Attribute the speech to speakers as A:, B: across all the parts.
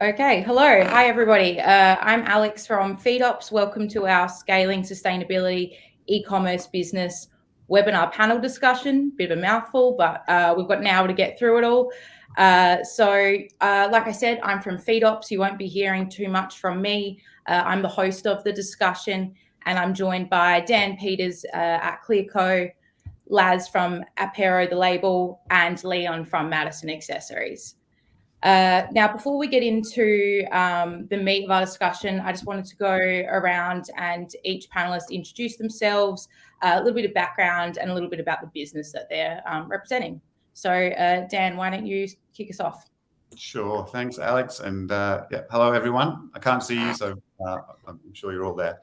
A: Okay, hello. Hi, everybody. I'm Alex from FeedOps. Welcome to our Scaling Sustainability E-commerce Business webinar panel discussion. Bit of a mouthful, but we've got an hour to get through it all. Like I said, I'm from FeedOps. You won't be hearing too much from me. I'm the host of the discussion, and I'm joined by Dan Peters at Clearco, Laz from Apéro Label, and Leon from Madison Accessories. Now, before we get into the meat of our discussion, I just wanted to go around and each panelist introduce themselves, a little bit of background, and a little bit about the business that they're representing. So, Dan, why don't you kick us off?
B: Sure. Thanks, Alex. And hello, everyone. I can't see you, so I'm sure you're all there.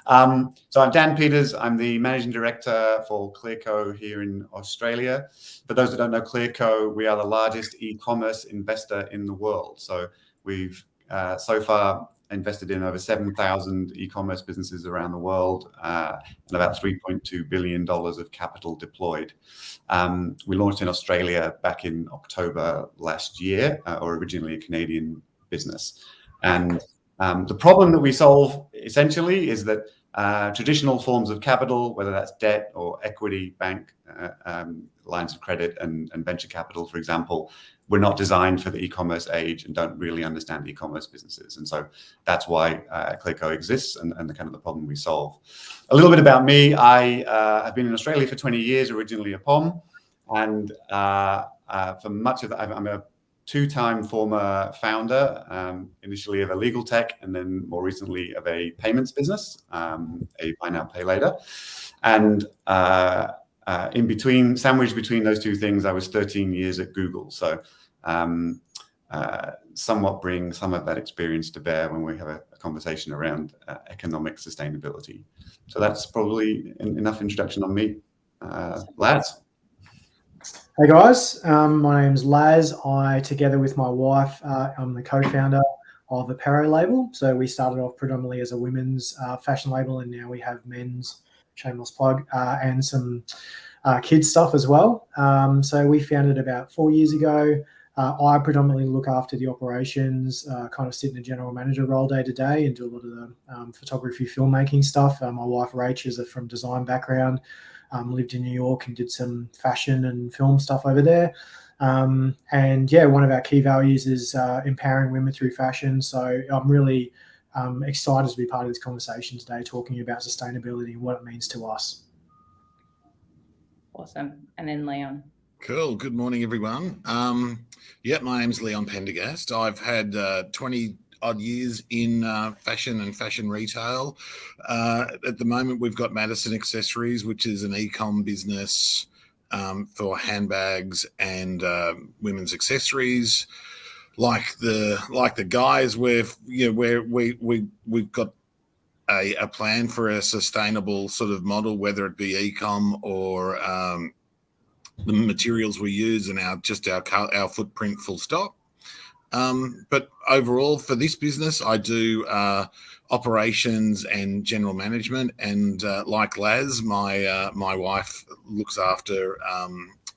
B: So I'm Dan Peters. I'm the Managing Director for Clearco here in Australia. For those that don't know Clearco, we are the largest e-commerce investor in the world. So we've so far invested in over 7,000 e-commerce businesses around the world and about $3.2 billion of capital deployed. We launched in Australia back in October last year, or originally a Canadian business. And the problem that we solve essentially is that traditional forms of capital, whether that's debt or equity, bank lines of credit and venture capital, for example, we're not designed for the e-commerce age and don't really understand e-commerce businesses. And so that's why Clearco exists and the kind of the problem we solve. A little bit about me. I have been in Australia for 20 years, originally a POM. And for much of that, I'm a two-time former founder, initially of a legal tech, and then more recently of a payments business, a buy now, pay later. And sandwiched between those two things, I was 13 years at Google. So somewhat bring some of that experience to bear when we have a conversation around economic sustainability. So that's probably enough introduction on me. Laz.
C: Hey guys, my name's Laz. I, together with my wife, I'm the co-founder of Apéro Label. So we started off predominantly as a women's fashion label, and now we have men's, shameless plug, and some kids stuff as well. So we founded about 4 years ago. I predominantly look after the operations, kind of sit in a general manager role day to day and do a lot of the photography, filmmaking stuff. My wife Rach is from design background. Lived in New York and did some fashion and film stuff over there. And yeah, one of our key values is empowering women through fashion. So I'm really excited to be part of this conversation today, talking about sustainability and what it means to us.
A: Awesome. And then Leon.
D: Cool. Good morning, everyone. My name's Leon Pendergast. I've had 20 odd years in fashion and fashion retail. At the moment, we've got Madison Accessories, which is an e-com business for handbags and women's accessories. Like the guys, we've got a plan for a sustainable sort of model, whether it be e-com or the materials we use and our footprint, full stop. But overall, for this business, I do operations and general management. And like Laz, my wife looks after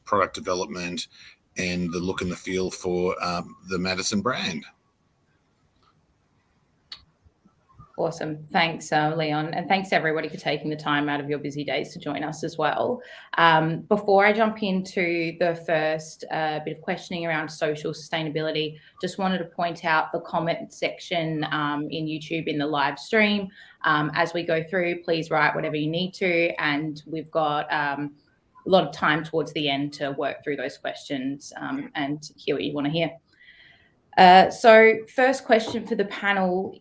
D: product development and the look and the feel for the Madison brand.
A: Awesome. Thanks, Leon. And thanks, everybody, for taking the time out of your busy days to join us as well. Before I jump into the first bit of questioning around social sustainability, just wanted to point out the comment section in YouTube in the live stream. As we go through, please write whatever you need to. And we've got a lot of time towards the end to work through those questions and hear what you want to hear. So first question for the panel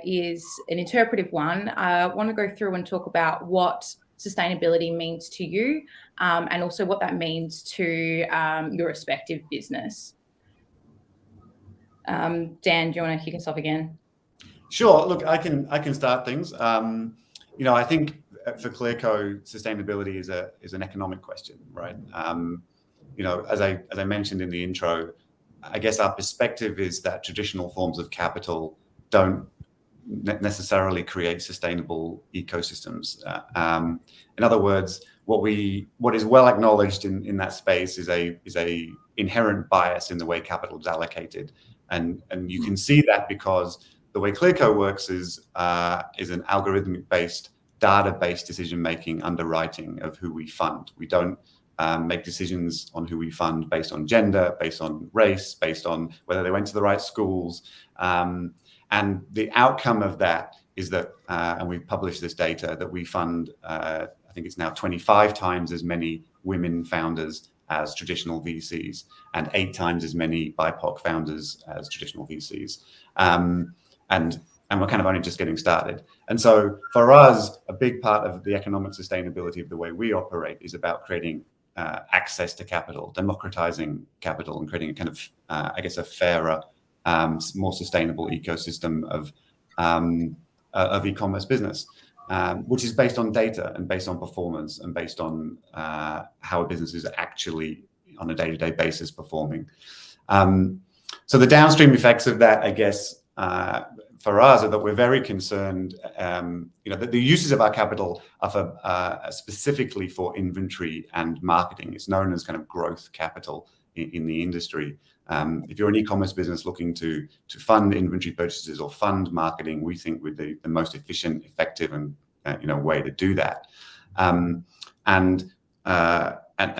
A: is an interpretive one. I want to go through and talk about what sustainability means to you and also what that means to your respective business. Dan, do you want to kick us off again? Sure.
B: Look, I can start things. I think for Clearco, sustainability is an economic question, right? As I mentioned in the intro, I guess our perspective is that traditional forms of capital don't necessarily create sustainable ecosystems. In other words, what is well acknowledged in that space is a inherent bias in the way capital is allocated And you can see that because the way Clearco works is an algorithmic-based, data-based decision-making underwriting of who we fund. We don't make decisions on who we fund based on gender, based on race, based on whether they went to the right schools. And the outcome of that is that, and we've published this data, that we fund, I think it's now 25 times as many women founders as traditional VCs, and 8 times as many BIPOC founders as traditional VCs. And we're kind of only just getting started. And so for us, a big part of the economic sustainability of the way we operate is about creating access to capital, democratizing capital, and creating a kind of, I guess, a fairer, more sustainable ecosystem of e-commerce business, which is based on data and based on performance and based on how a business is actually on a day-to-day basis performing. So the downstream effects of that, I guess, for us, are that we're very concerned, that the uses of our capital are for, specifically for inventory and marketing. It's known as kind of growth capital in the industry. If you're an e-commerce business looking to fund inventory purchases or fund marketing, we think we're the most efficient, effective, and way to do that. And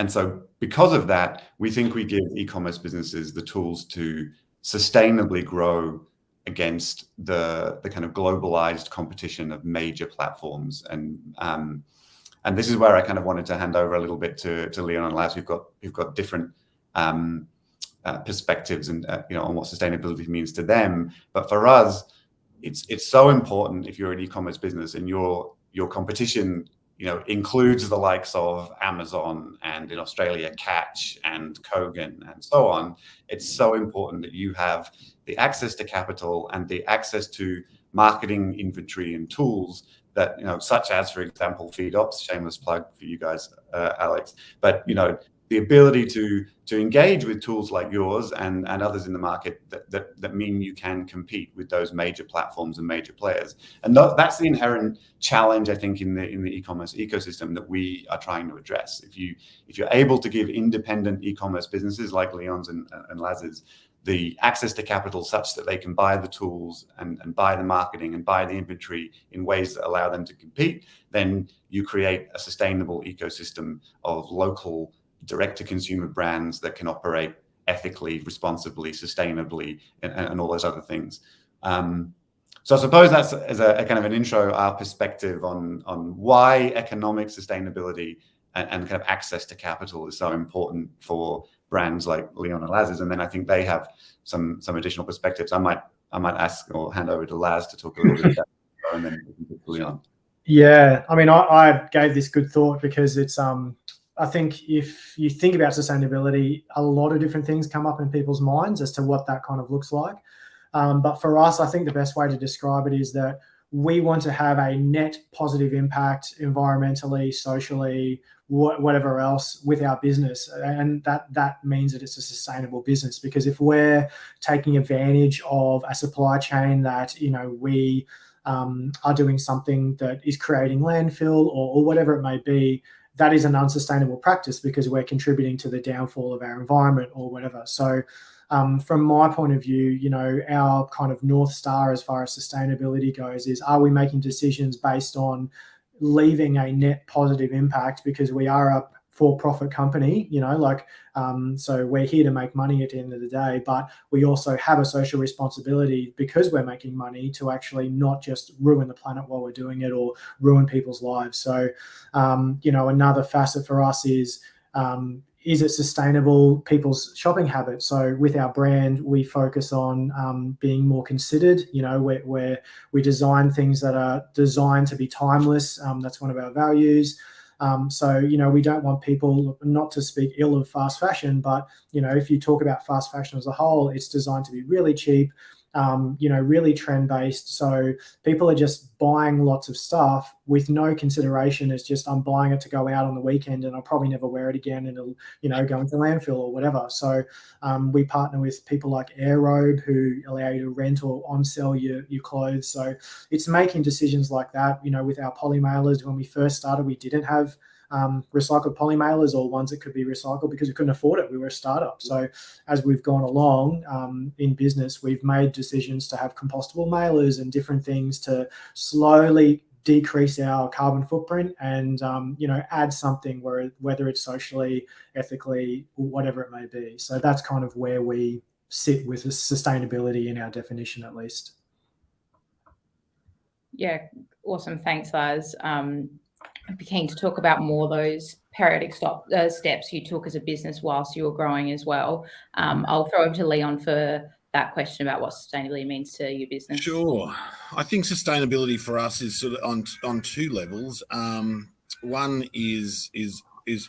B: so because of that, we think we give e-commerce businesses the tools to sustainably grow against the kind of globalized competition of major platforms. And this is where I kind of wanted to hand over a little bit to Leon and Laz. We've got different perspectives and on what sustainability means to them. But for us, it's so important if you're an e-commerce business and your competition includes the likes of Amazon and, in Australia, Catch and Kogan and so on. It's so important that you have the access to capital and the access to marketing, inventory, and tools that, such as, for example, FeedOps, shameless plug for you guys, Alex, but, the ability to engage with tools like yours and others in the market that mean you can compete with those major platforms and major players. And that's the inherent challenge, I think, in the e-commerce ecosystem that we are trying to address. If you're able to give independent e-commerce businesses like Leon's and Laz's the access to capital such that they can buy the tools and buy the marketing and buy the inventory in ways that allow them to compete, then you create a sustainable ecosystem of local direct-to-consumer brands that can operate ethically, responsibly, sustainably, and all those other things. So I suppose that's as a kind of an intro, our perspective on why economic sustainability and kind of access to capital is so important for brands like Leon and Laz's. And then I think they have some additional perspectives. I might ask or hand over to Laz to talk a little bit about it, and then we can get to Leon.
C: Yeah, I mean, I gave this good thought because it's I think if you think about sustainability, a lot of different things come up in people's minds as to what that kind of looks like. But for us, I think the best way to describe it is that we want to have a net positive impact environmentally, socially, whatever else with our business. And that means that it's a sustainable business, because if we're taking advantage of a supply chain that, we are doing something that is creating landfill or whatever it may be, that is an unsustainable practice because we're contributing to the downfall of our environment or whatever. So from my point of view, our kind of North Star as far as sustainability goes is, are we making decisions based on leaving a net positive impact because we are a for-profit company, so we're here to make money at the end of the day, but we also have a social responsibility because we're making money to actually not just ruin the planet while we're doing it or ruin people's lives. So, another facet for us is it sustainable, people's shopping habits? So with our brand, we focus on being more considered. We design things that are designed to be timeless. That's one of our values. So, we don't want people, not to speak ill of fast fashion, but, if you talk about fast fashion as a whole, it's designed to be really cheap, really trend-based. So people are just buying lots of stuff with no consideration. It's just, I'm buying it to go out on the weekend and I'll probably never wear it again and it'll, go into landfill or whatever. So we partner with people like Aerobe who allow you to rent or on-sell your clothes. So it's making decisions like that. With our poly mailers, when we first started, we didn't have recycled poly mailers or ones that could be recycled because we couldn't afford it. We were a startup. So as we've gone along in business, we've made decisions to have compostable mailers and different things to slowly decrease our carbon footprint and add something whether it's socially, ethically, whatever it may be. So that's kind of where we sit with sustainability in our definition, at least.
A: Yeah, awesome. Thanks, Laz. I'd be keen to talk about more those periodic steps you took as a business whilst you were growing as well. I'll throw over to Leon for that question about what sustainability means to your business.
D: Sure. I think sustainability for us is sort of on two levels. One is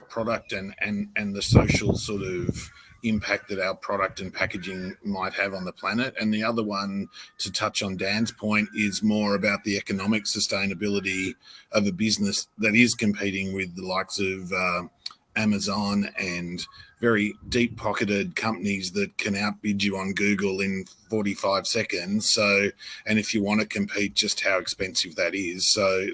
D: product and the social sort of impact that our product and packaging might have on the planet. And the other one, to touch on Dan's point, is more about the economic sustainability of a business that is competing with the likes of Amazon and very deep-pocketed companies that can outbid you on Google in 45 seconds. So, and if you want to compete, just how expensive that is. So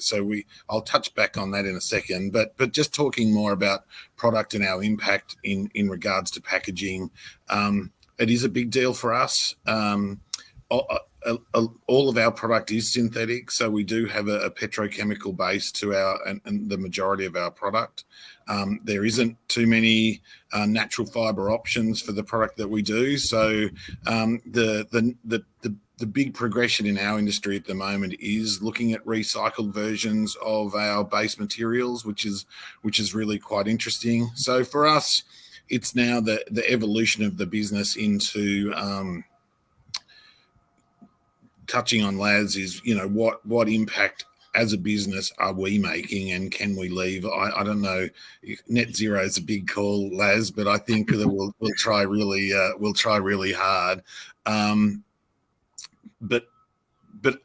D: I'll touch back on that in a second. But just talking more about product and our impact in regards to packaging, it is a big deal for us. All of our product is synthetic, so we do have a petrochemical base to and the majority of our product. There isn't too many natural fiber options for the product that we do. So the big progression in our industry at the moment is looking at recycled versions of our base materials, which is really quite interesting. So for us, it's now the evolution of the business into touching on Laz is, what impact as a business are we making, and can we leave? I don't know. Net zero is a big call, Laz, but I think that we'll try really hard. But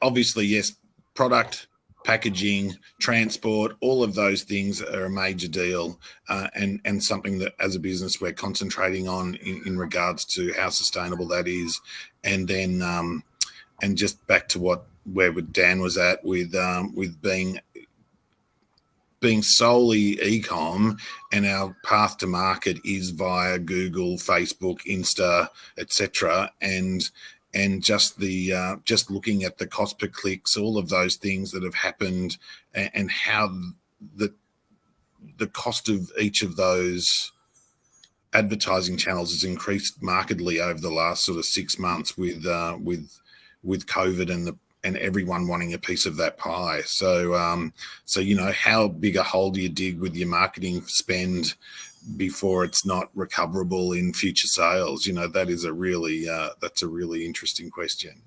D: obviously, yes, product, packaging, transport, all of those things are a major deal, and something that as a business we're concentrating on in regards to how sustainable that is. And then and just back to where Dan was at with being solely e-com, and our path to market is via Google, Facebook, Insta, etc. And just just looking at the cost per clicks, all of those things that have happened, and how the cost of each of those advertising channels has increased markedly over the last sort of 6 months with COVID and everyone wanting a piece of that pie. So how big a hole do you dig with your marketing spend before it's not recoverable in future sales? That is that's a really interesting question.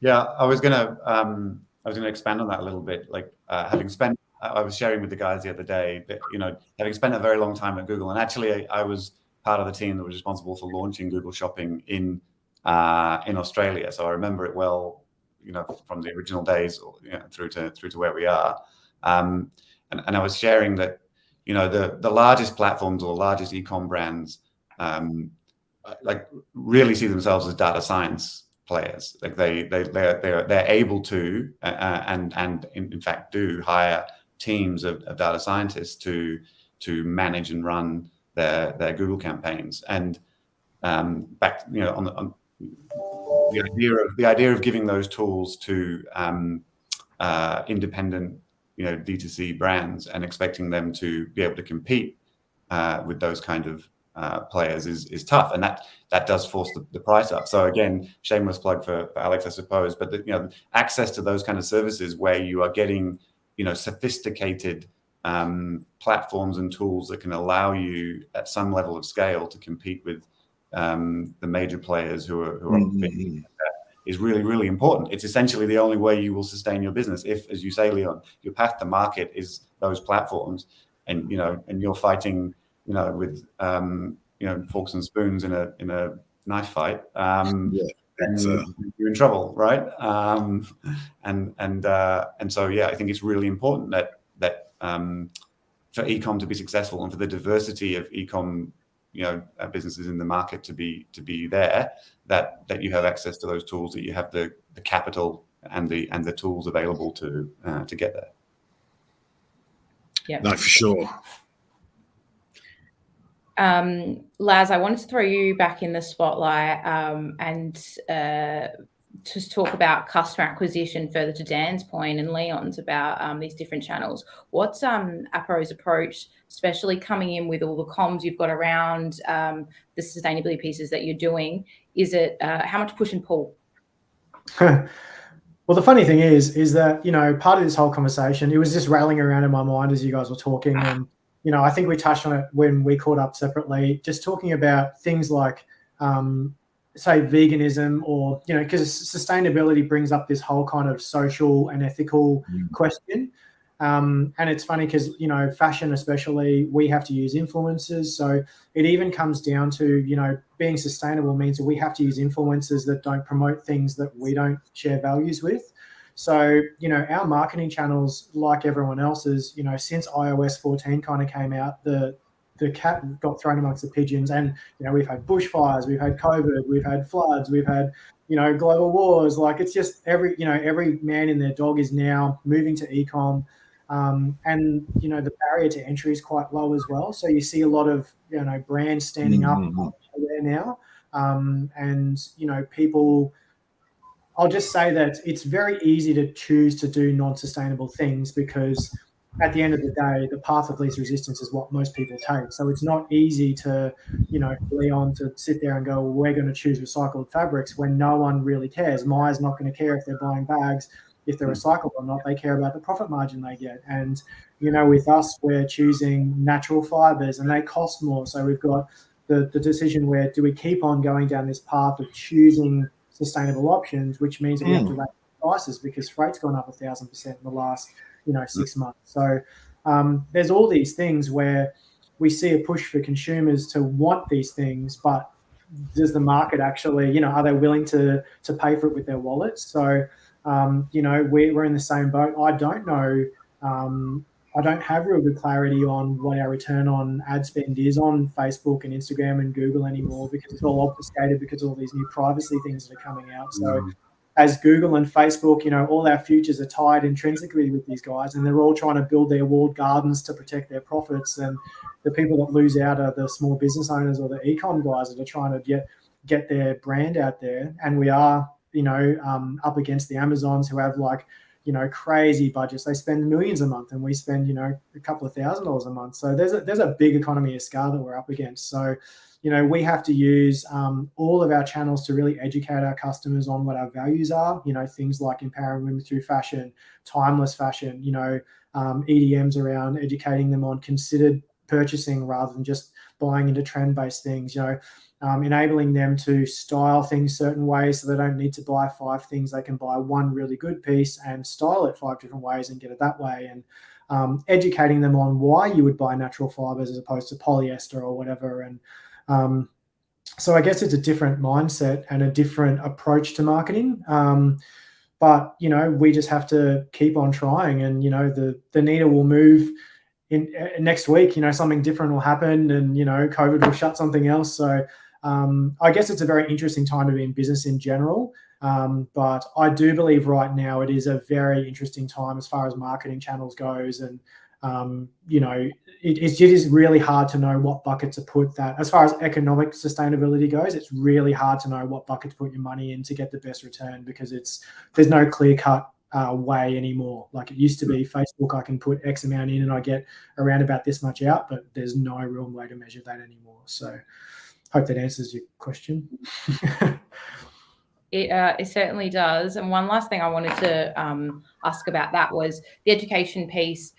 B: Yeah, I was gonna expand on that a little bit. I was sharing with the guys the other day that having spent a very long time at Google, and actually I was part of the team that was responsible for launching Google Shopping in Australia. So I remember it well, from the original days through to where we are. And I was sharing that, the largest platforms or largest e-com brands really see themselves as data science players. Like they're able to and in fact do hire teams of data scientists to manage and run their Google campaigns. And back on the idea of giving those tools to independent D2C brands and expecting them to be able to compete with those kind of players is tough, and that does force the price up. So again, shameless plug for Alex, I suppose, but access to those kind of services where you are getting sophisticated platforms and tools that can allow you at some level of scale to compete with the major players who are is really, really important. It's essentially the only way you will sustain your business. If, as you say, Leon, your path to market is those platforms, and you're fighting with forks and spoons in a knife fight, you're in trouble, right? And so I think it's really important that for e-com to be successful and for the diversity of e-com businesses in the market to be there, that you have access to those tools, that you have the capital and the tools available to get there.
A: Yeah.
D: No, for sure.
A: Laz, I wanted to throw you back in the spotlight and just talk about customer acquisition further to Dan's point and Leon's about these different channels. What's Apéro's approach, especially coming in with all the comms you've got around the sustainability pieces that you're doing? Is it how much push and pull?
C: Well, the funny thing is that, you know, part of this whole conversation, it was just rattling around in my mind as you guys were talking. And, you know, I think we touched on it when we caught up separately, just talking about things like, say, veganism or, you know, because sustainability brings up this whole kind of social and ethical question. And it's funny because, you know, fashion especially, we have to use influencers. So it even comes down to, you know, being sustainable means that we have to use influencers that don't promote things that we don't share values with. So, you know, our marketing channels, like everyone else's, you know, since iOS 14 kind of came out, the cat got thrown amongst the pigeons. And, you know, we've had bushfires, we've had COVID, we've had floods, we've had, you know, global wars. Like, it's just every man and their dog is now moving to e-com. And, you know, the barrier to entry is quite low as well. So you see a lot of, you know, brands standing up there now. And, you know, people, I'll just say that it's very easy to choose to do non-sustainable things because at the end of the day, the path of least resistance is what most people take. So it's not easy to, you know, Leon to sit there and go, well, we're going to choose recycled fabrics when no one really cares. Maya's not going to care if they're buying bags, if they're recycled or not. They care about the profit margin they get. And, you know, with us, we're choosing natural fibers and they cost more. So we've got the decision where do we keep on going down this path of choosing sustainable options, which means that we have to raise prices because freight's gone up 1,000% in the last, you know, 6 months. So there's all these things where we see a push for consumers to want these things, but does the market actually, you know, are they willing to pay for it with their wallets? So, you know, we're in the same boat. I don't know. I don't have real good clarity on what our return on ad spend is on Facebook and Instagram and Google anymore because it's all obfuscated because of all these new privacy things that are coming out. So as Google and Facebook, you know, all our futures are tied intrinsically with these guys and they're all trying to build their walled gardens to protect their profits. And the people that lose out are the small business owners or the e-com guys that are trying to get their brand out there. And we are, you know, up against the Amazons who have like, you know, crazy budgets. They spend millions a month and we spend, you know, a couple of $1,000s a month. So there's a big economy of scale that we're up against. So, you know, we have to use all of our channels to really educate our customers on what our values are, you know, things like empowering women through fashion, timeless fashion, you know, EDMs around educating them on considered purchasing rather than just buying into trend-based things, you know, enabling them to style things certain ways so they don't need to buy 5 things. They can buy one really good piece and style it 5 different ways and get it that way. And educating them on why you would buy natural fibers as opposed to polyester or whatever. And so I guess it's a different mindset and a different approach to marketing. But, you know, we just have to keep on trying and, you know, the needle will move in next week, you know, something different will happen and, you know, COVID will shut something else. So I guess it's a very interesting time to be in business in general. But I do believe right now it is a very interesting time as far as marketing channels goes. And, you know, it is really hard to know what bucket to put that. As far as economic sustainability goes, it's really hard to know what bucket to put your money in to get the best return because there's no clear-cut way anymore. Like it used to be Facebook, I can put X amount in and I get around about this much out, but there's no real way to measure that anymore. So hope that answers your question.
A: It certainly does. And one last thing I wanted to ask about that was the education piece.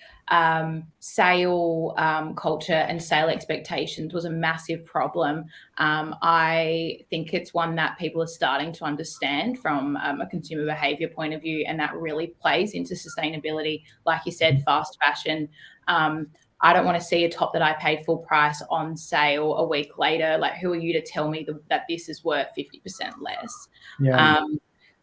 A: Sale culture and sale expectations was a massive problem. I think it's one that people are starting to understand from a consumer behavior point of view, and that really plays into sustainability. Like you said, fast fashion. I don't want to see a top that I paid full price on sale a week later. Like, who are you to tell me that this is worth 50% less?
C: Yeah.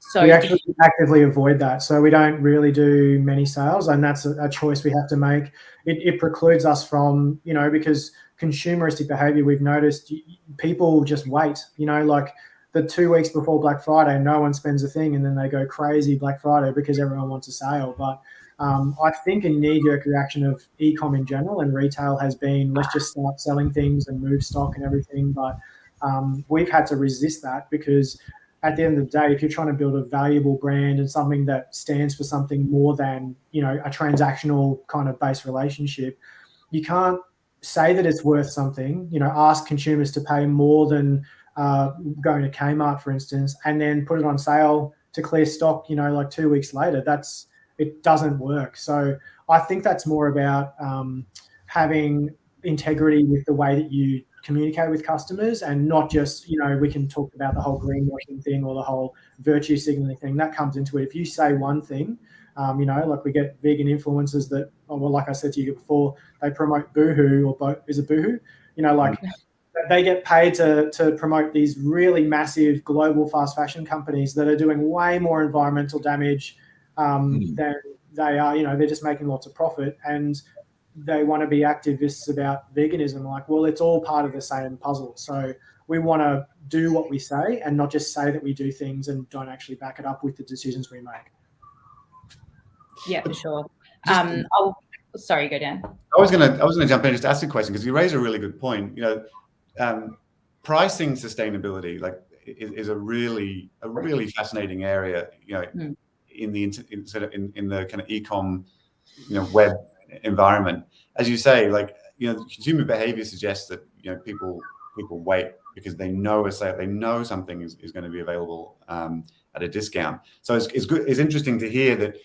A: So
C: we actually actively avoid that. So we don't really do many sales, and that's a choice we have to make. It precludes us from, you know, because consumeristic behavior, we've noticed people just wait, you know, like the 2 weeks before Black Friday, no one spends a thing and then they go crazy Black Friday because everyone wants a sale. But I think a knee-jerk reaction of e-com in general and retail has been, let's just start selling things and move stock and everything. But we've had to resist that, because at the end of the day, if you're trying to build a valuable brand and something that stands for something more than, a transactional kind of base relationship, you can't say that it's worth something, ask consumers to pay more than going to Kmart, for instance, and then put it on sale to clear stock, like 2 weeks later. It doesn't work. So I think that's more about having integrity with the way that you communicate with customers, and not just, we can talk about the whole greenwashing thing or the whole virtue signaling thing. That comes into it. If you say one thing, like we get vegan influencers that, like I said to you before, they promote Boohoo, or is it Boohoo? They get paid to promote these really massive global fast fashion companies that are doing way more environmental damage than they are. They're just making lots of profit, and they want to be activists about veganism. Like, well, it's all part of the same puzzle. So we want to do what we say, and not just say that we do things and don't actually back it up with the decisions we make.
A: Yeah, for sure. Sorry, go Dan.
B: I was gonna jump in and just ask a question, because you raise a really good point. Pricing sustainability is a really fascinating area. In the kind of e-com web environment, as you say, consumer behavior suggests that people wait because they know something is going to be available at a discount. So it's good. It's interesting to hear that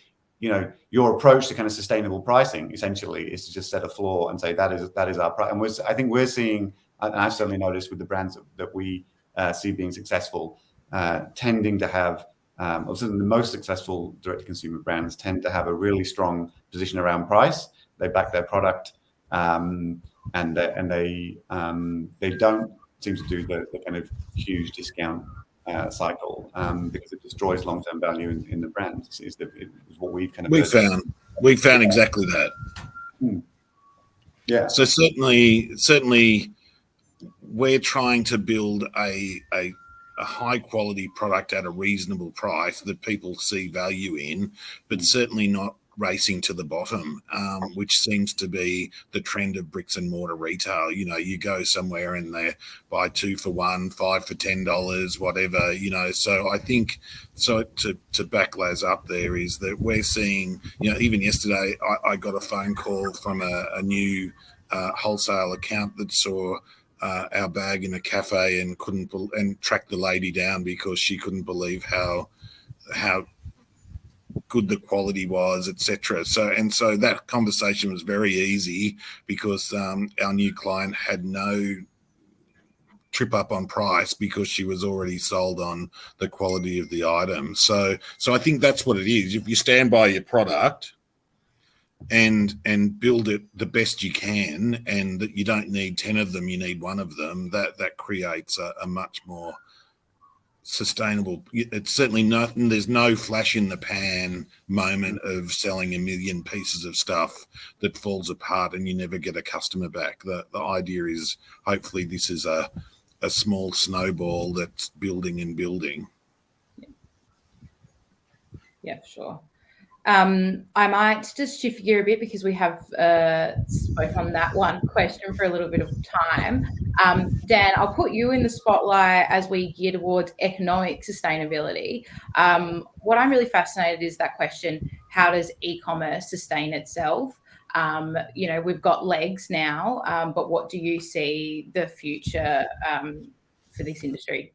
B: your approach to kind of sustainable pricing essentially is to just set a floor and say that is our price. And I think we're seeing, and I've certainly noticed with the brands that we see being successful, tending to have, also the most successful direct-to-consumer brands tend to have a really strong position around price. They back their product, and they don't seem to do the kind of huge discount cycle, because it destroys long-term value in the brand. Is what we've kind of
D: we found exactly that.
B: Yeah.
D: So certainly, we're trying to build a high quality product at a reasonable price that people see value in, but certainly not racing to the bottom, which seems to be the trend of bricks and mortar retail. You go somewhere and they buy 2 for $1, 5 for $10, whatever, So I think, to back Laz up there, is that we're seeing, even yesterday, I got a phone call from a new wholesale account that saw our bag in a cafe and tracked the lady down because she couldn't believe how good the quality was, etc. So that conversation was very easy, because our new client had no trip up on price because she was already sold on the quality of the item. So I think that's what it is. If you stand by your product and build it the best you can, and that you don't need 10 of them, you need one of them, that creates a much more sustainable. It's certainly nothing. There's no flash in the pan moment of selling 1 million pieces of stuff that falls apart and you never get a customer back. The idea is, hopefully this is a small snowball that's building and building.
A: Yeah, for sure. I might just shift gear a bit, because we have spoke on that one question for a little bit of time. Dan, I'll put you in the spotlight as we gear towards economic sustainability. What I'm really fascinated is that question: how does e-commerce sustain itself? We've got legs now, but what do you see the future for this industry?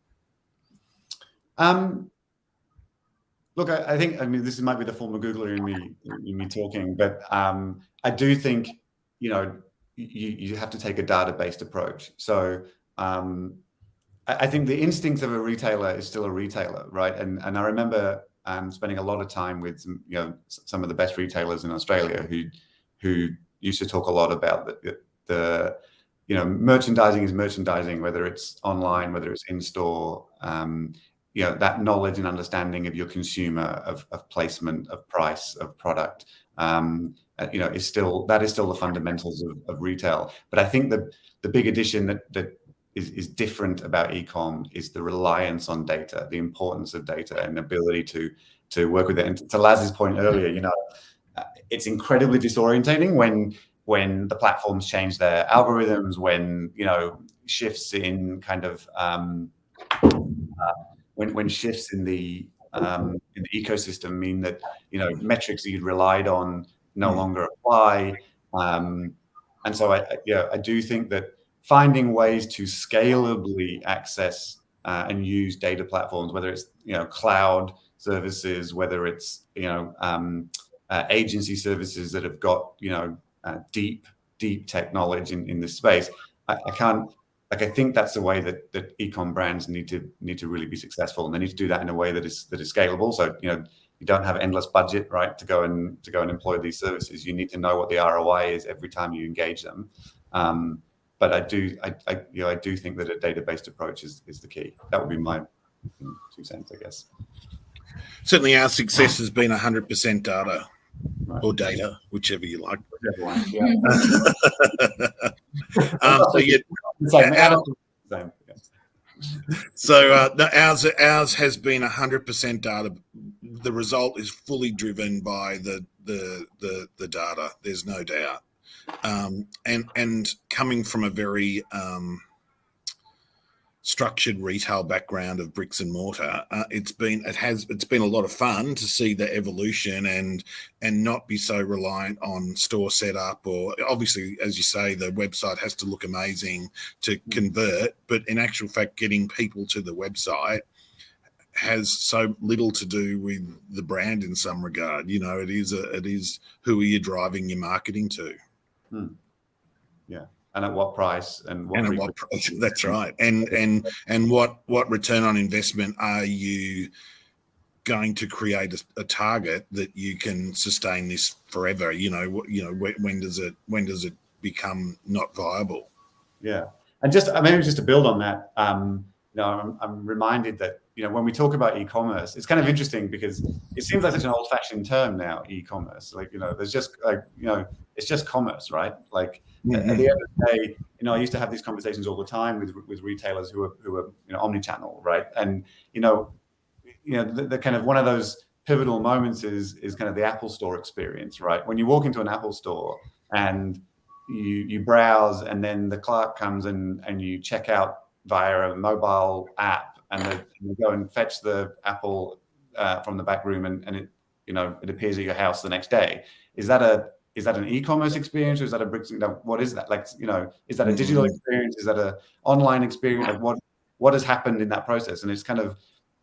B: Look, I think, this might be the former Googler in me talking, but I do think, you have to take a data-based approach. So I think the instinct of a retailer is still a retailer, right? And I remember spending a lot of time with some of the best retailers in Australia who used to talk a lot about the merchandising is merchandising, whether it's online, whether it's in store. That knowledge and understanding of your consumer, of placement, of price, of product, is still the fundamentals of retail. But I think the big addition that is different about e-com is the reliance on data, the importance of data, and ability to work with it. And to Laz's point earlier, it's incredibly disorientating when the platforms change their algorithms, when shifts in kind of when shifts in the ecosystem mean that metrics that you'd relied on no longer apply. And so I do think that finding ways to scalably access and use data platforms, whether it's cloud services, whether it's agency services that have got deep tech knowledge in this space, I think that's the way that e-com brands need to really be successful, and they need to do that in a way that is scalable. So you don't have endless budget, right, to go and employ these services. You need to know what the ROI is every time you engage them. But I do think that a data-based approach is the key. That would be my 2 cents, I guess.
D: Certainly, our success has been 100% data, right, or data, whichever you like.
B: Whichever one, yeah.
D: Ours has been 100% data. The result is fully driven by the data. There's no doubt. And coming from a very structured retail background of bricks and mortar, it's been a lot of fun to see the evolution and not be so reliant on store setup, or obviously, as you say, the website has to look amazing to convert, but in actual fact, getting people to the website has so little to do with the brand in some regard. It is who are you driving your marketing to?
B: Yeah. And at what price and what
D: price? That's right. And what return on investment are you going to create a target that you can sustain this forever? When does it become not viable?
B: Yeah. And maybe just to build on that, I'm reminded that when we talk about e-commerce, it's kind of interesting because it seems like such an old-fashioned term now, e-commerce. There's just it's just commerce, right? At the end of the day, I used to have these conversations all the time with retailers who are omni-channel, right? And the kind of one of those pivotal moments is kind of the Apple Store experience, right? When you walk into an Apple Store and you browse, and then the clerk comes and you check out via a mobile app, and you go and fetch the Apple from the back room, and it appears at your house the next day. Is that an e-commerce experience, or is that a bricks? What is that? Is that a digital experience? Is that an online experience? What has happened in that process? And it's kind of,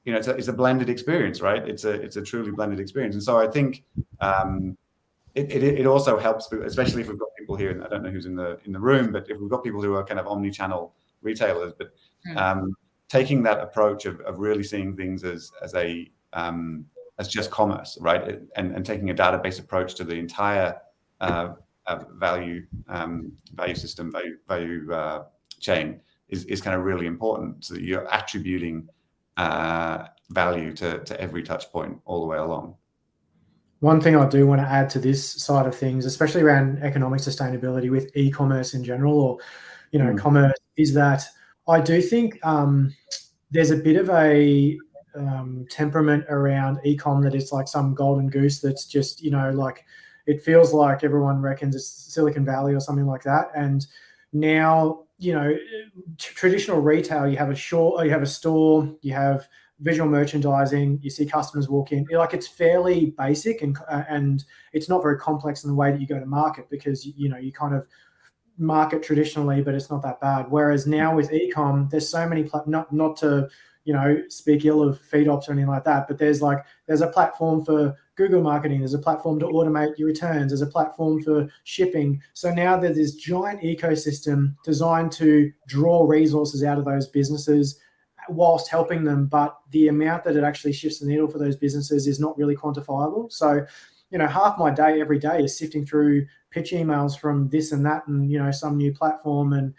B: it's a blended experience, right? It's a truly blended experience. And so I think it also helps, especially if we've got people here, and I don't know who's in the room, but if we've got people who are kind of omni-channel retailers, but taking that approach of really seeing things as just commerce, right? And taking a database approach to the entire value system, value chain is kind of really important, so that you're attributing value to every touch point all the way along.
C: One thing I do want to add to this side of things, especially around economic sustainability with e-commerce in general, or commerce, is that I do think there's a bit of a temperament around e-com that it's like some golden goose that's just it feels like everyone reckons it's Silicon Valley or something like that. And now traditional retail, you have a store, you have visual merchandising, you see customers walk in, it's fairly basic, and it's not very complex in the way that you go to market, because you kind of market traditionally, but it's not that bad. Whereas now with e-com, there's so many not to speak ill of FeedOps or anything like that, but there's a platform for Google marketing, there's a platform to automate your returns, there's a platform for shipping. So now there's this giant ecosystem designed to draw resources out of those businesses whilst helping them, but the amount that it actually shifts the needle for those businesses is not really quantifiable. So half my day every day is sifting through pitch emails from this and that, and some new platform, and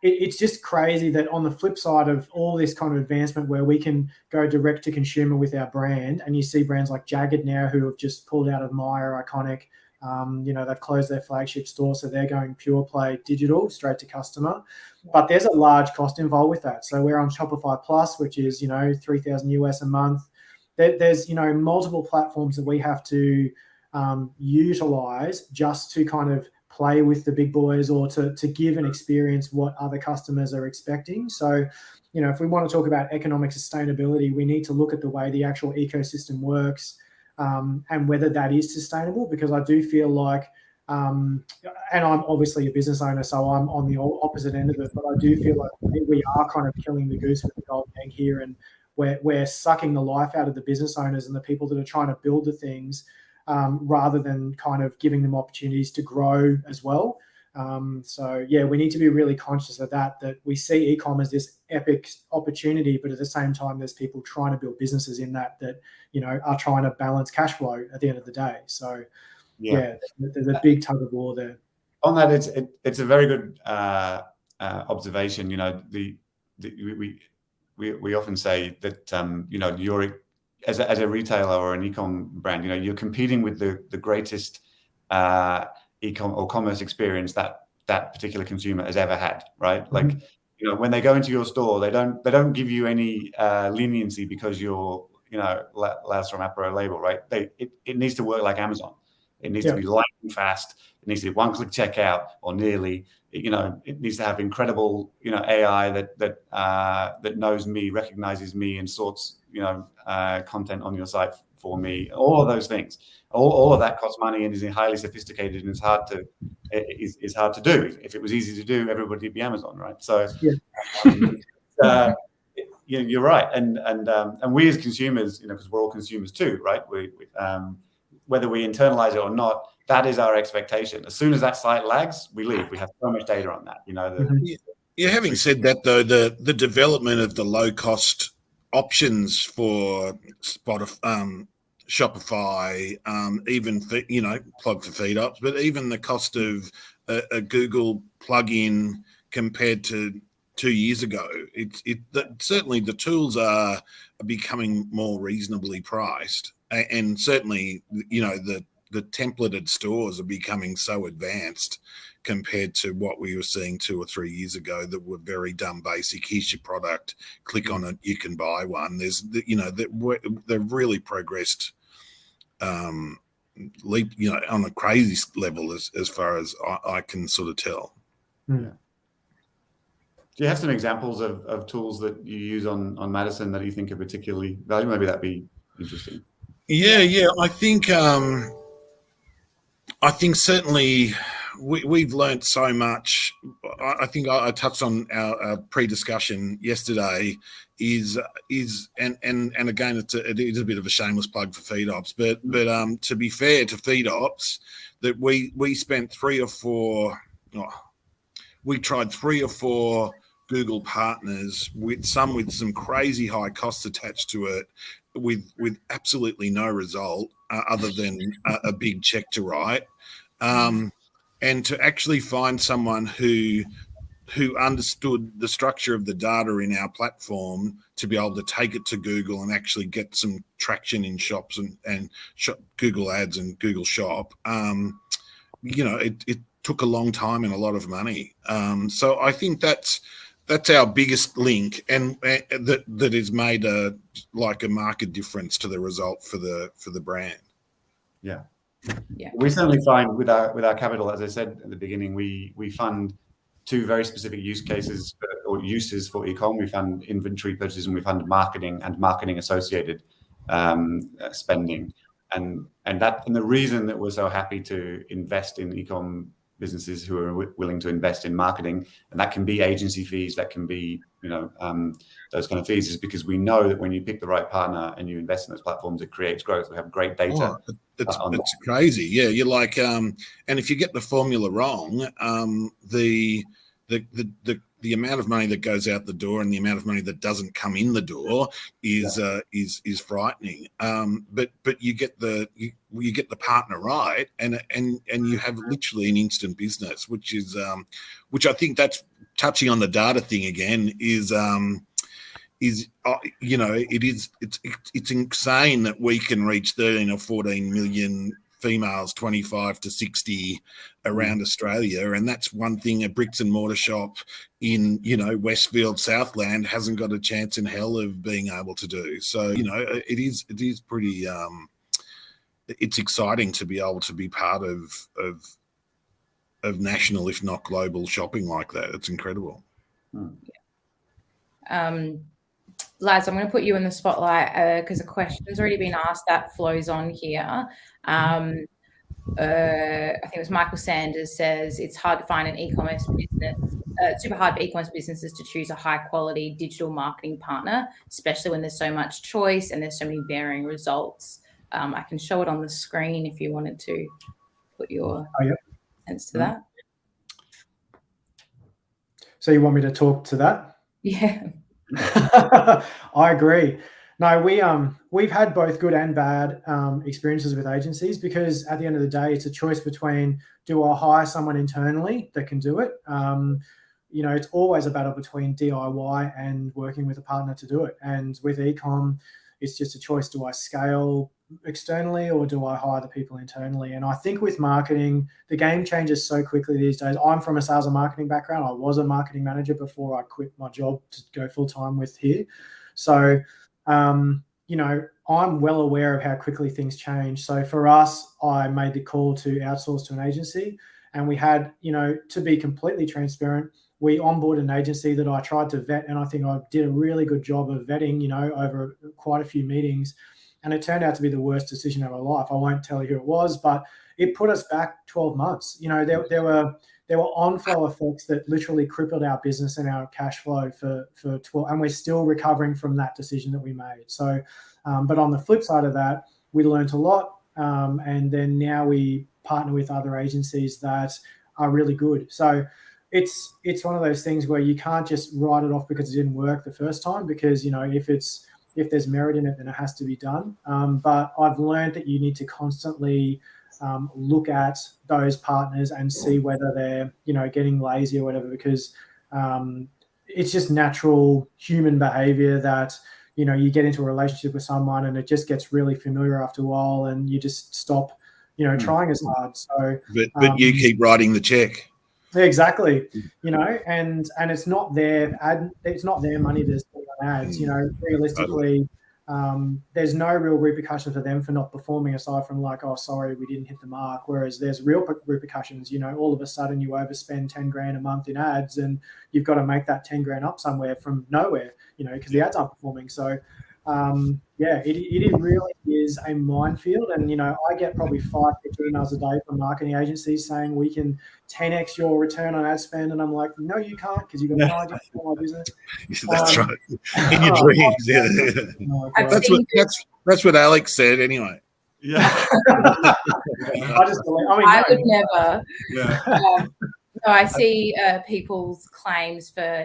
C: it's just crazy that on the flip side of all this kind of advancement, where we can go direct to consumer with our brand, and you see brands like Jagged now who have just pulled out of Myer, Iconic, they've closed their flagship store, so they're going pure play digital, straight to customer. But there's a large cost involved with that. So we're on Shopify Plus, which is $3,000 US a month. There's multiple platforms that we have to utilize just to kind of play with the big boys or to give and experience what other customers are expecting. So, if we want to talk about economic sustainability, we need to look at the way the actual ecosystem works and whether that is sustainable, because I do feel like, and I'm obviously a business owner, so I'm on the opposite end of it, but I do feel like we are kind of killing the goose with the golden egg here, and we're sucking the life out of the business owners and the people that are trying to build the things, rather than kind of giving them opportunities to grow as well. So yeah, we need to be really conscious of that we see e-commerce this epic opportunity, but at the same time, there's people trying to build businesses in that are trying to balance cash flow at the end of the day. So yeah, there's a big tug of war there.
B: On that, it's a very good observation. We often say that you're as a retailer or an e-com brand, you're competing with the greatest e-com or commerce experience that particular consumer has ever had, right?
C: Mm-hmm.
B: Like, when they go into your store, they don't give you any leniency because you're Laz from Apéro Label, right? It needs to work like Amazon. It needs to be lightning fast. It needs to be one-click checkout or nearly. It needs to have incredible AI that knows me, recognizes me, and sorts content on your site for me. All of those things. All of that costs money and is highly sophisticated, and it's hard to do. If it was easy to do, everybody would be Amazon, right? So you're right, and we as consumers, because we're all consumers too, right? We whether we internalize it or not, that is our expectation. As soon as that site lags, we leave. We have so much data on that.
D: Having said that, though, the development of the low cost options for Shopify, even for, plug for FeedOps, but even the cost of a Google plugin compared to 2 years ago, certainly the tools are becoming more reasonably priced, and certainly the templated stores are becoming so advanced compared to what we were seeing 2 or 3 years ago that were very dumb basic. Here's your product, click on it, you can buy one. They've really progressed on a crazy level as far as I can sort of tell.
B: Yeah. Do you have some examples of tools that you use on Madison that you think are particularly valuable? Maybe that'd be interesting.
D: Yeah. I think certainly we've learned so much. I think I touched on our pre-discussion yesterday. And again, it is a bit of a shameless plug for FeedOps, but to be fair to FeedOps, that we spent 3 or 4. We tried 3 or 4 Google partners with some crazy high costs attached to it, with absolutely no result other than a big check to write, and to actually find someone who understood the structure of the data in our platform to be able to take it to Google and actually get some traction in shops and Google Ads and Google Shop. It took a long time and a lot of money. So I think that's our biggest link, and that has made a market difference to the result for the brand.
B: Yeah. We certainly find with our capital, as I said at the beginning, we fund 2 very specific use cases or uses for e-com. We fund inventory purchases, and we fund marketing and marketing associated spending. And the reason that we're so happy to invest in e-com businesses who are willing to invest in marketing, and that can be agency fees, that can be those kind of fees, is because we know that when you pick the right partner and you invest in those platforms, it creates growth. We have great data.
D: It's crazy. Yeah, you're like, and if you get the formula wrong, the amount of money that goes out the door and the amount of money that doesn't come in the door is frightening. But you get the partner right, and you have literally an instant business, which I think that's touching on the data thing again. It's insane that we can reach 13 or 14 million females 25 to 60 around Australia, and that's one thing a bricks and mortar shop in Westfield, Southland hasn't got a chance in hell of being able to do. So it is pretty it's exciting to be able to be part of national, if not global, shopping like that. It's incredible.
A: Laz, I'm going to put you in the spotlight because a question's already been asked that flows on here. I think it was Michael Sanders says it's hard to find an e-commerce business. It's super hard for e-commerce businesses to choose a high-quality digital marketing partner, especially when there's so much choice and there's so many varying results. I can show it on the screen if you wanted to put your sense to that.
C: So you want me to talk to that?
A: Yeah.
C: I agree. No, we've had both good and bad experiences with agencies, because at the end of the day, it's a choice between, do I hire someone internally that can do it? It's always a battle between DIY and working with a partner to do it. And with ecom, it's just a choice. Do I scale externally or do I hire the people internally? And I think with marketing, the game changes so quickly these days. I'm from a sales and marketing background. I was a marketing manager before I quit my job to go full time with here. So, I'm well aware of how quickly things change. So for us, I made the call to outsource to an agency, and we had, to be completely transparent, we onboarded an agency that I tried to vet, and I think I did a really good job of vetting, over quite a few meetings. And it turned out to be the worst decision of our life. I won't tell you who it was, but it put us back 12 months. There were on-flow effects that literally crippled our business and our cash flow for 12, and we're still recovering from that decision that we made. So, but on the flip side of that, we learned a lot, and then now we partner with other agencies that are really good. So it's one of those things where you can't just write it off because it didn't work the first time, because if there's merit in it, then it has to be done. But I've learned that you need to constantly look at those partners and see whether they're, getting lazy or whatever, because it's just natural human behavior that, you get into a relationship with someone and it just gets really familiar after a while, and you just stop, trying as hard. So,
D: but you keep writing the check.
C: Exactly, and it's not their money to spend on ads. Realistically, there's no real repercussion for them for not performing, aside from like, oh, sorry, we didn't hit the mark. Whereas there's real repercussions. All of a sudden you overspend 10 grand a month in ads, and you've got to make that 10 grand up somewhere from nowhere, because the ads aren't performing. So, it really is a minefield. And, I get probably 5 emails a day from marketing agencies saying we can 10x your return on ad spend. And I'm like, no, you can't, because you've got no idea for my business.
D: That's right. In your dreams, yeah. That's what Alex said anyway.
B: Yeah.
A: I would never. Yeah. No, I see people's claims for,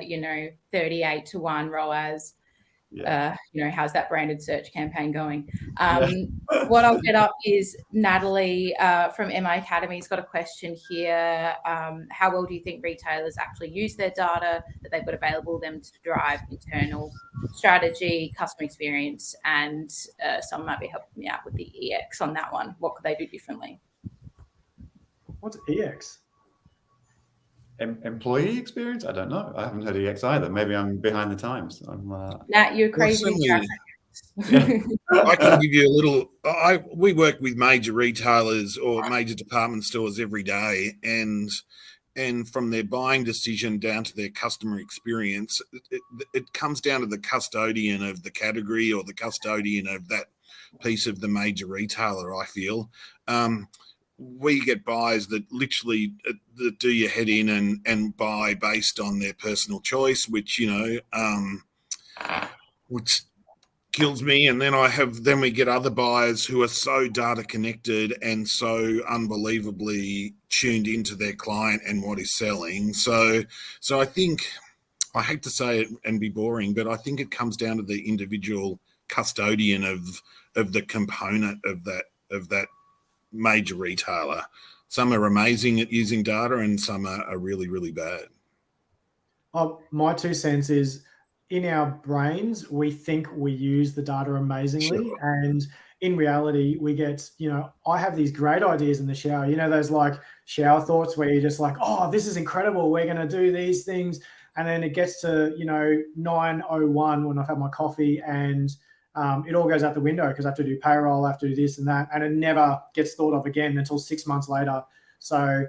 A: 38 to 1 ROAS. Yeah. How's that branded search campaign going? What I'll get up is Natalie from MI Academy's got a question here. How well do you think retailers actually use their data that they've got available to them to drive internal strategy, customer experience? And someone might be helping me out with the EX on that one. What could they do differently?
C: What's EX?
B: Employee experience? I don't know. I haven't heard EX either. Maybe I'm behind the times.
A: Nat, you're crazy.
D: I can give you a little. We work with major retailers or major department stores every day, and from their buying decision down to their customer experience, it comes down to the custodian of the category or the custodian of that piece of the major retailer. I feel. We get buyers that literally that do your head in and buy based on their personal choice, which which kills me. And then we get other buyers who are so data connected and so unbelievably tuned into their client and what is selling. So I think, I hate to say it and be boring, but I think it comes down to the individual custodian of the component of that major retailer. Some are amazing at using data and some are really, really bad.
C: My 2 cents is, in our brains, we think we use the data amazingly. Sure. And in reality, we get, I have these great ideas in the shower, those like shower thoughts where you're just like, oh, this is incredible, we're going to do these things. And then it gets to, 9:01 when I've had my coffee and it all goes out the window because I have to do payroll, I have to do this and that, and it never gets thought of again until 6 months later. So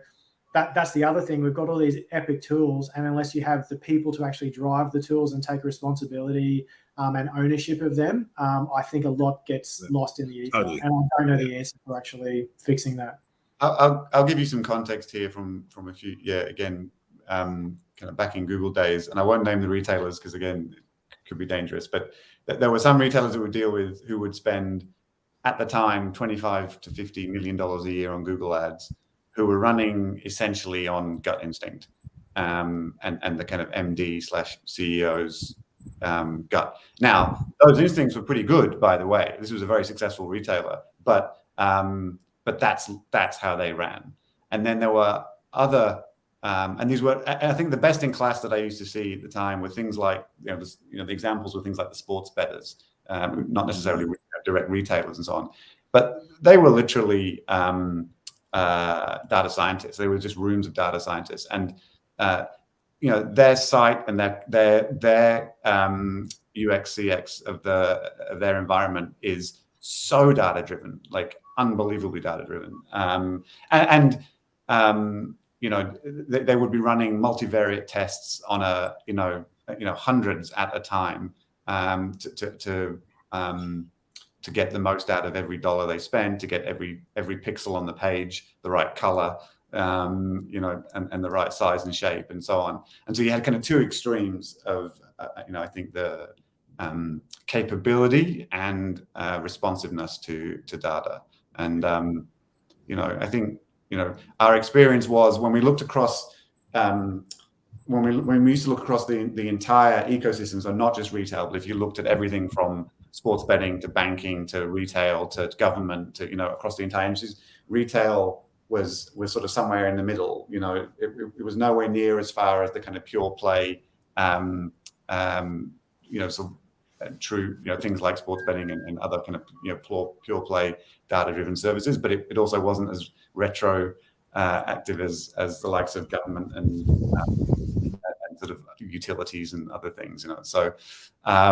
C: that's the other thing. We've got all these epic tools, and unless you have the people to actually drive the tools and take responsibility and ownership of them, I think a lot gets lost in the ether.
D: Totally.
C: And I don't know the answer for actually fixing that.
B: I'll give you some context here from a few, again, kind of back in Google days, and I won't name the retailers because, again, it could be dangerous, but there were some retailers that would deal with who would spend, at the time, $25 to $50 million a year on Google ads, who were running essentially on gut instinct and the kind of MD/CEO's gut. Now, those instincts were pretty good, by the way. This was a very successful retailer, but that's how they ran. And then there were other, and these were, I think, the best in class that I used to see at the time were things like, the examples were things like the sports bettors, not necessarily direct retailers and so on, but they were literally data scientists. They were just rooms of data scientists, and their site and their UX CX of their environment is so data driven, like unbelievably data driven, they would be running multivariate tests on hundreds at a time to get the most out of every dollar they spend, to get every pixel on the page the right color, and the right size and shape and so on. And so you had kind of two extremes of, I think the capability and responsiveness to data. And, I think, our experience was when we looked across, when we used to look across the entire ecosystem, so not just retail, but if you looked at everything from sports betting to banking to retail to government to, across the entire industries, retail was sort of somewhere in the middle. It was nowhere near as far as the kind of pure play, true, things like sports betting and other kind of, pure play data driven services, but it also wasn't as active as the likes of government and sort of utilities and other things, So, as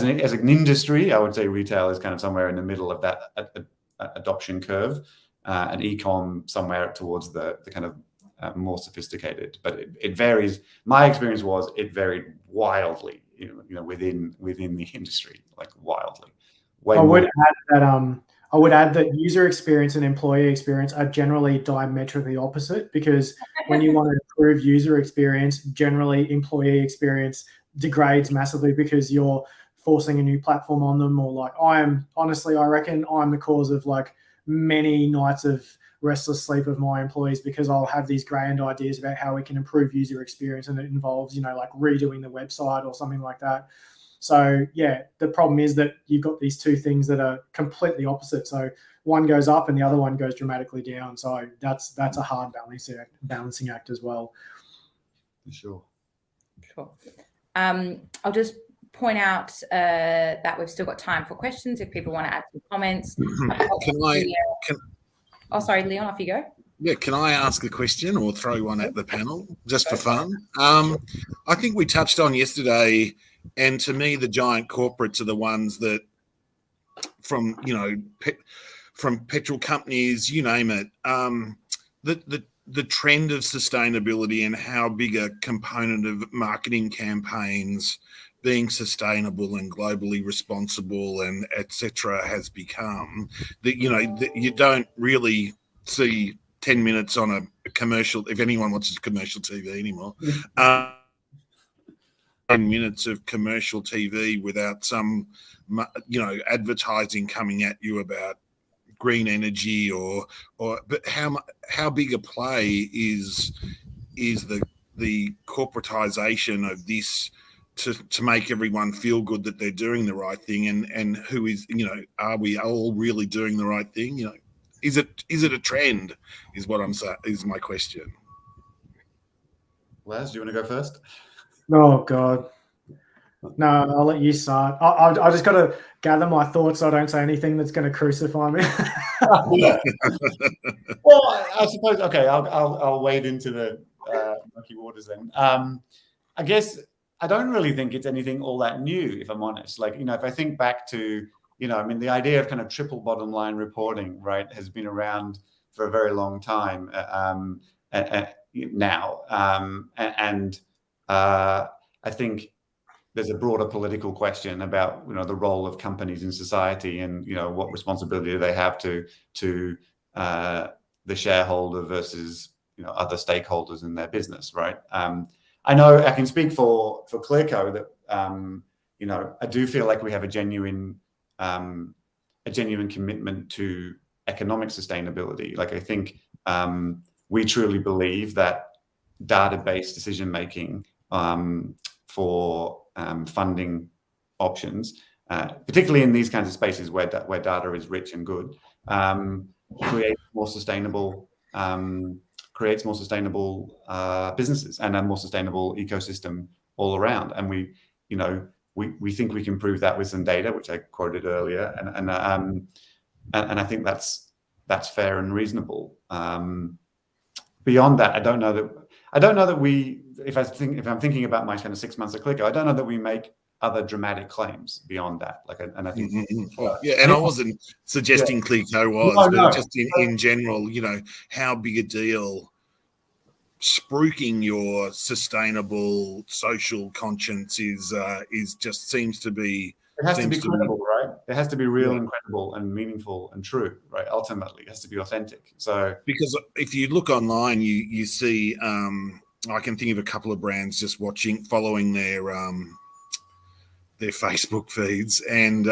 B: an industry, I would say retail is kind of somewhere in the middle of that adoption curve, and e-com somewhere towards the kind of more sophisticated. But it varies. My experience was it varied wildly, within the industry, like wildly.
C: I would add that user experience and employee experience are generally diametrically opposite, because when you want to improve user experience, generally employee experience degrades massively because you're forcing a new platform on them, or like I reckon I'm the cause of like many nights of restless sleep of my employees, because I'll have these grand ideas about how we can improve user experience, and it involves, like redoing the website or something like that. So yeah, the problem is that you've got these two things that are completely opposite. So one goes up and the other one goes dramatically down. So that's a hard balancing act as well.
B: Sure.
A: I'll just point out that we've still got time for questions if people want to add some comments. Sorry, Leon, off you go.
D: Yeah, can I ask a question or throw one at the panel just for fun? I think we touched on yesterday, and to me, the giant corporates are the ones that, from petrol companies, you name it, the trend of sustainability and how big a component of marketing campaigns being sustainable and globally responsible and etc. has become that, you don't really see 10 minutes on a commercial, if anyone watches commercial TV anymore, 10 minutes of commercial TV without some, advertising coming at you about green energy but how big a play is the corporatization of this to make everyone feel good that they're doing the right thing, and who is, are we all really doing the right thing? Is it a trend is what I'm saying, is my question.
B: Laz, do you want to go first?
C: Oh God. No, I'll let you start. I just got to gather my thoughts so I don't say anything that's going to crucify me.
B: Well, I suppose, okay, I'll wade into the murky waters then. I guess I don't really think it's anything all that new, if I'm honest. Like, if I think back to, the idea of kind of triple bottom line reporting, right, has been around for a very long time now. I think there's a broader political question about, the role of companies in society and, what responsibility do they have to the shareholder versus, other stakeholders in their business, right? I know I can speak for Clearco that, I do feel like we have a genuine commitment to economic sustainability. Like, I think we truly believe that data-based decision-making for funding options, particularly in these kinds of spaces where data is rich and good, creates more sustainable businesses and a more sustainable ecosystem all around. And we think we can prove that with some data, which I quoted earlier, and I think that's fair and reasonable. Beyond that, I don't know that we. If I'm thinking about my kind of 6 months at Clearco, I don't know that we make other dramatic claims beyond that. And I think,
D: and I wasn't suggesting Clearco was, but just in general, how big a deal spruiking your sustainable social conscience is just seems to be.
B: It has to be credible, right? It has to be real and credible and meaningful and true, right? Ultimately, it has to be authentic. So,
D: because if you look online, you see, I can think of a couple of brands just following their Facebook feeds, and